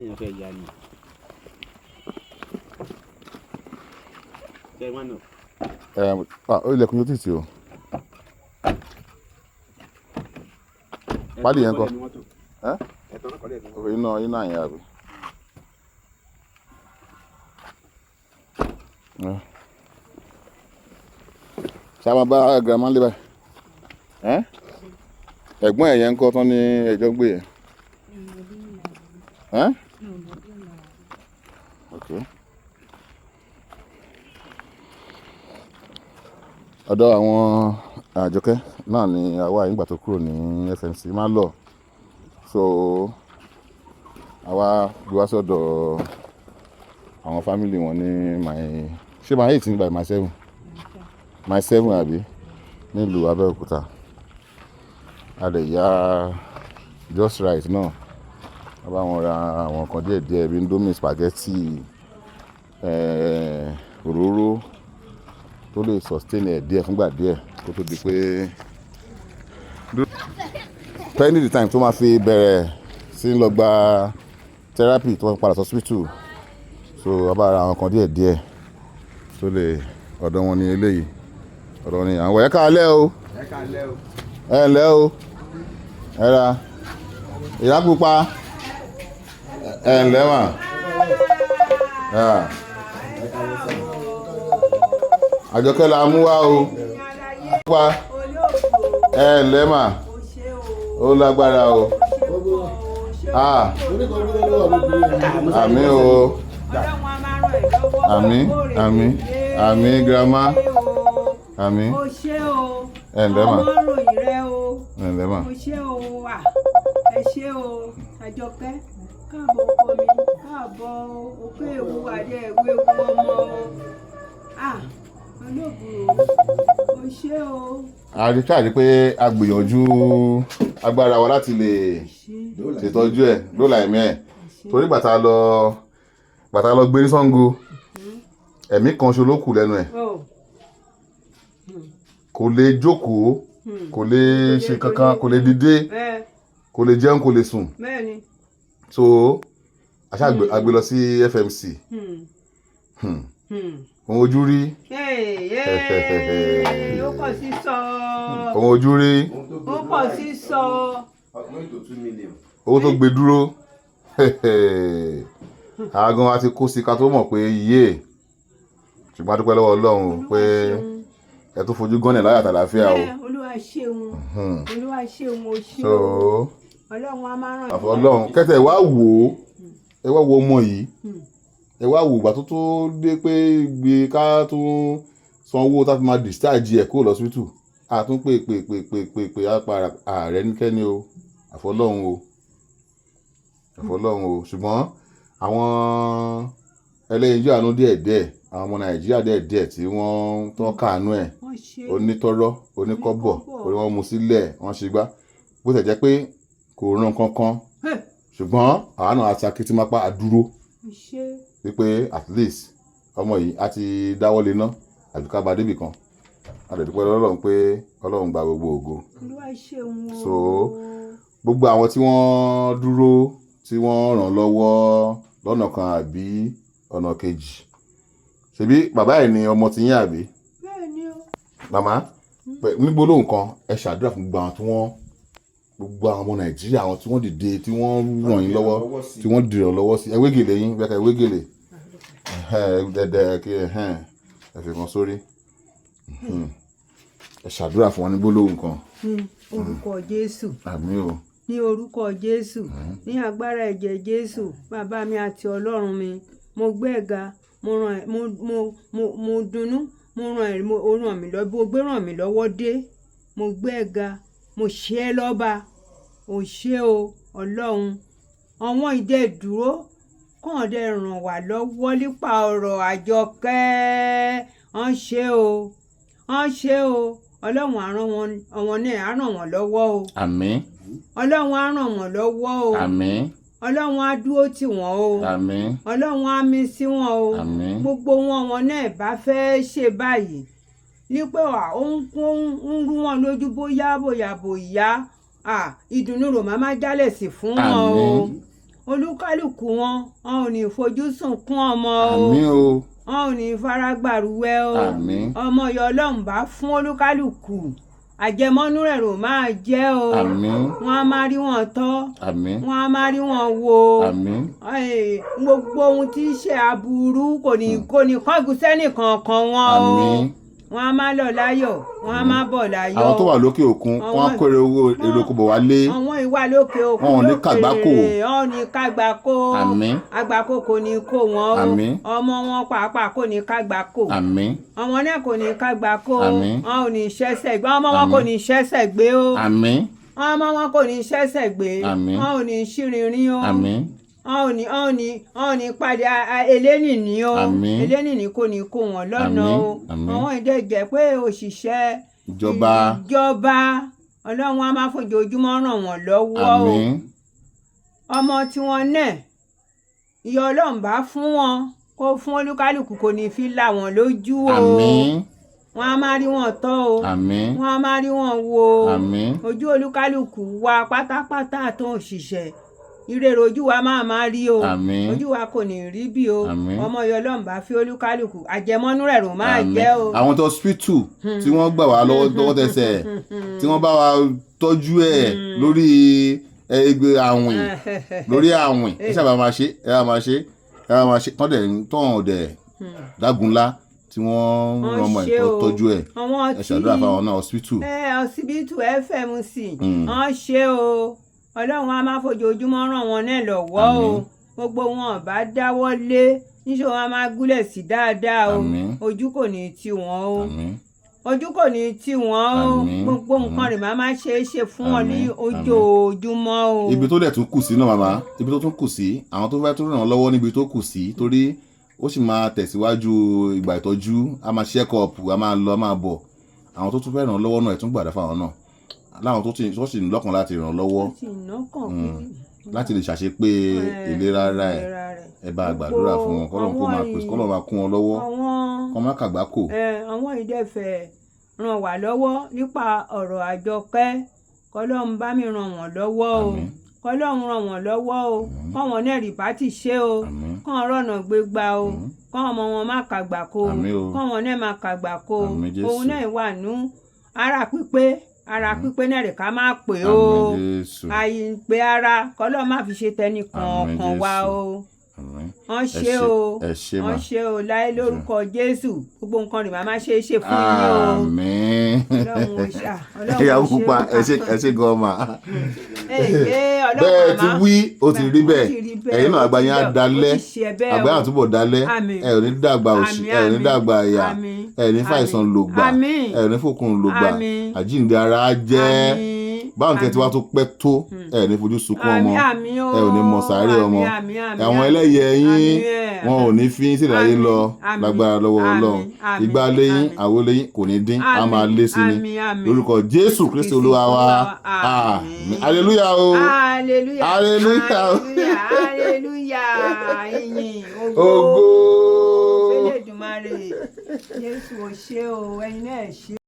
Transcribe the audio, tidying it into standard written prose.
èèyàn fẹ́ ya ni. Ṣé wọ́n náà? Ó ilẹ̀kùn yóò tìtì o. Pálí yẹn kọ́. Iná yẹn àbí. Ṣé a máa bá girama lé báyìí? Ẹ̀gbọ́n ẹ̀yẹ ń kọ́ tán ní ẹjọ́ gbé yẹn. Okay. Ọ̀dọ̀ àwọn Àjọkẹ́ náà ni àwa ìgbà tó kúrò ní FMC máa lọ. So àwa gbé wá sọ́dọ̀ àwọn family wọn ní ṣé my 8 by my 7? My 7 àbí nílùú Abẹ́òkúta. A lè ya just right náà. A bá wọn ra àwọn kan díẹ̀ bí Indomie, spaghetti, òróró tó lè sustain ẹ̀ díẹ̀ fúngbà díẹ̀ kó tó di pé pending the time tó máa fi bẹ̀rẹ̀ sí lọ gba therapy tó máa padà sí hospital. So a bá ra àwọn kan díẹ̀ tó lè ọ̀dọ̀ wọn ní eléyìí ọ̀dọ̀ wọn ní àwọn ẹ káalẹ́ o ẹ ǹlẹ́ o ẹ ra ìyá pupa ẹ ǹlẹ́ mà. Àjọkẹ́ la mú wá o. Ẹ ǹlẹ́ mà. Ó lágbára o. Àmín o. Àmín girama. Àmín. Ẹ ǹlẹ́ mà. Ẹ ǹlẹ́ mà. Ẹ ṣé o, Àjọkẹ́. Káàbọ̀ ọkọ mi, káàbọ̀ òkú ewu adé ìwé ewu ọmọ o. Olóògùn o ṣé o. A rí káàdì pé a gbìyànjú agbára wa láti lè ṣètọ́jú ẹ̀ lọ́la ẹ̀mí ẹ̀ torí gbàtà lọ gbé ní Ṣàngó ẹ̀mí kan ṣo ló kù lẹ́nu ẹ̀ kò lè jókòó kò lè ṣe kankan kò lè dìde kò lè jẹun kò lè sùn so aṣá àgbé lọ sí FMC ohun ojú rí ó pọ̀ sí sọ ohun ojú rí ó pọ̀ sí sọ owó tó gbé dúró àgàn àti kó sí ká tó mọ̀ pé yé ṣùgbọ́n a dúpẹ́ lọ́wọ́ Ọlọ́run pé ẹ tó fojú gánlẹ̀ láyà àtàlàáfíà o. Olúwa ṣeun Olúwa ṣeun o ṣeun so Ọlọ́run a máa ràn àfọ Ọlọ́run kẹ́tẹ̀ ẹ wá wo ọmọ yìí ẹ wá wò ìgbà tó dé pé gbé ká tó san owó tá fi máa discharge ẹ̀ kúrò lọ́sítù a tún pé apá ààrẹ nìkẹ́ni o àfọlọ́run o ṣùgbọ́n àwọn ẹlẹ́yinjú àánú díẹ̀díẹ̀ àwọn ọmọ Nàìjíríà díẹ̀díẹ̀ tí wọ́n tán káàánú ẹ̀ onítọ́rọ́ oníkọ́bọ̀ orí wọn mú sílẹ̀ wọ́n ṣe gbá bó tẹ̀ jẹ́ pé kò ràn kankan ṣùgbọ́n àwọn náà àti akitimápá àdúró wípé at least ọmọ yìí a ti dáwọ́ lé ná àbíká bá débì kan a lè dúpẹ́ lọ́lọ́run pé Ọlọ́run gba gbogbo ògo so gbogbo àwọn tí wọ́n dúró tí wọ́n ràn lọ́wọ́ lọ́nà kan àbí ọ̀nà kejì ṣebí bàbá ẹ̀ ni ọmọ ti yín àbí màmá níbo lóhùn kan ẹ ṣàdúrà fún gbogbo àwọn ọmọ Nàìjíríà àwọn tí wọ́n dìde tí wọ́n ràn yín lọ́wọ́ tí wọ́n dìrọ̀ lọ́wọ́ sí ẹwégèlè yín bẹ́ẹ̀ ká ẹwégèlè dẹ́dẹ́ kí ẹ fi kan sórí ẹ ṣàdúrà fún wọn ní gbólóhùn kan. Orúkọ Jésù. Àmín o. Ní orúkọ Jésù ní agbára ẹ̀jẹ̀ Jésù bàbá mi àti Ọlọ́run mi mo gbé ẹ̀ga mo dunnú mo ràn mí lọ́wọ́ bó gbé ràn mí lọ́wọ́ dé mo gbé ẹ̀ga mo ṣe é lọ́ba ò ṣe o Ọlọ́run àwọn ìdẹ dúró kàn dé ràn wá lọ́wọ́ nípa ọ̀rọ̀ Àjọkẹ́ wọ́n ṣe o Ọlọ́run á ràn wọ́n àwọn náà á ràn wọ́n lọ́wọ́ o. Àmín. Ọlọ́run á ràn wọ́n lọ́wọ́ o. Àmín. Ọlọ́run á dúró tì wọ́n o. Àmín. Ọlọ́run á mí sí wọn o. Àmín. Gbogbo wọn náà bá fẹ́ ṣe báyìí ní pé ó ń rú wọn lójú bóyá ìdùnnú rò máa jálẹ̀ sí fún wọn o. olúkálùkù wọn ò ní fojú sunkún ọmọ o àmín o wọn ò ní faragbàrúwẹ́ o àmín ọmọ yọ ọlọ́run bá fún olúkálùkù àjẹmọ́nú rẹ̀ rò máa jẹ́ o àmín wọn á máa rí wọn tọ́ àmín wọn á máa rí wọn wò àmín gbogbo ohun tí í ṣe aburú kò ní kángun sẹ́nìkankan wọn o àmín wọn á máa lọ láyọ̀ wọn á máa bọ̀ láyọ̀ àwọn tó wà lókè òkun wọn á kórè owó èrè oko bọ̀ wálé àwọn ìwà lókè òkun wọn ò ní kàgbákò wọn ò ní kàgbákò àmín àgbákò kò ní kó wọn o àmín ọmọ wọn pàápàá kò ní kàgbákò àmín ọmọ náà kò ní kàgbákò àmín wọn ò ní ṣẹ́ṣẹ̀ gbé ọmọ wọn kò ní ṣẹ́ṣẹ̀ gbé o àmín ọmọ wọn kò ní ṣẹ́ṣẹ̀ gbé àmín wọn ò ní ṣìrìnrìn o àmín wọn ò ní pàdé elénìní o àmín elénìní kò ní kó wọn lọ́nà o àmín àwọn ìdẹ́jẹ́ pé òṣìṣẹ́ ìjọba ọlọ́run á máa fojoojúmọ́ ràn wọ́n lọ́wọ́ o àmín ọmọ tiwọn náà ìyá ọlọ́run bá fún wọn kó fún olúkálùkù kò ní fi là wọ́n lójú o àmín wọn á máa rí wọn tọ́ o àmín wọn á máa rí wọn wo àmín ojú olúkálùkù wa pátápátá tó ń ṣiṣẹ́ ìrèrè ojú wa máa rí o àmín ojú wa kò ní rí bí o àmín ọmọ ìyá ọlọ́run bá fi olúkálùkù àjẹmọ́nú rẹ̀ rò máa jẹ́ o. àwọn tó hospital tí wọ́n gbà wá lọ́wọ́ tẹsẹ̀ tí wọ́n bá wa tọ́jú ẹ̀ lórí ẹgbẹ́ àwìn lórí àwìn ẹ sábà máa ṣe tọ́n dẹ̀ dágunlá tí wọ́n rán ọmọ ẹ̀ tó tọ́jú ẹ̀ ẹ ṣàdúrà fáwọn náà hospital. hospital FMC wọ́n ṣe o ọlọ́run á máa fojoojúmọ́ ràn wọ́n náà lọ́wọ́ o gbogbo wọn bá dáwọ́ lé níṣẹ́ wọn á máa gúnlẹ̀ sí dáadáa o ojú kò ní tì wọ́n o ojú kò ní tì wọ́n o gbogbo nǹkan rẹ̀ máa ṣe é ṣe fún wọn ní ojoojúmọ́ o. ibi tó dẹ̀ tún kù sí náà màmá ibi tó tún kù sí àwọn tó fẹ́ tó ràn án lọ́wọ́ níbi tó kù sí torí ó sì máa tẹ̀síwájú ìgbà ìtọ́jú a máa check up a máa lọ a máa bọ̀ àwọn tó tún fẹ́ ràn án lọ́wọ́ náà ẹ̀ tún gbàdá fáwọn náà láwọn tó sì ń lọ́kàn láti ràn án lọ́wọ́ láti lè ṣàṣepé ìlera ara ẹ̀ ẹ bá gbàdúrà fún wọn kọ́lọ́n kó máa pèsè kọ́lọ́n máa kún wọn lọ́wọ́ kọ́ má kàgbákò. àwọn ìdẹ́fẹ̀ ràn wá lọ́wọ́ nípa ọ̀rọ̀ Àjọkẹ́ kọ́lọ́n bá mi ràn wọ́n lọ́wọ́ o kọ́lọ́run ràn wọ́n lọ́wọ́ o kọ́wọn náà rí bá ti ṣe o kọ́wọn rọ̀nà gbégbá o kọ́wọn ọmọ wọn má kàgbákò kọ́wọn náà má kàgbákò òun náà wà nú ara pípé náà rẹ̀ ká máa pè o àyìnpé ara kọ́lọ́ má fi ṣe tẹnì kọ̀ọ̀kan wá o wọ́n ṣe o láyé lórúkọ Jésù gbogbo nǹkan rẹ̀ máa ṣe é ṣe fún yín o ìyàwó pupa ẹ ṣe gan ma bẹ́ẹ̀ ti wí ó ti rí bẹ́ẹ̀ ẹ̀yin náà àgbáyé á dalẹ̀ àgbáyé àtúbọ̀ dalẹ̀ ẹ̀ ò ní dàgbà òṣì ẹ̀ ò ní dàgbà ìyà ẹ̀ ní fàìsàn lògbà ẹ̀ ò ní fòkun lògbà àjíǹde ara á jẹ́ báwọn tẹ́ ti wá tó pẹ́ tó ẹ̀ ní fojú sunkún ọmọ ẹ̀ ò ní mọ sàárè ọmọ àwọn ẹlẹ́yẹ yín wọn ò ní fi sílẹ̀ ayé lọ lágbára lọ́wọ́ Ọlọ́run ìgbà lẹ́yìn àwo lẹ́yìn kò ní dín á máa lé sí ni lórúkọ Jésù Kristi Olúwa wa àmín aleluya o aleluya o ìyìn ògo Fẹ́lẹ́dùmarè Jésù ò ṣe o ẹ̀yin náà ṣe.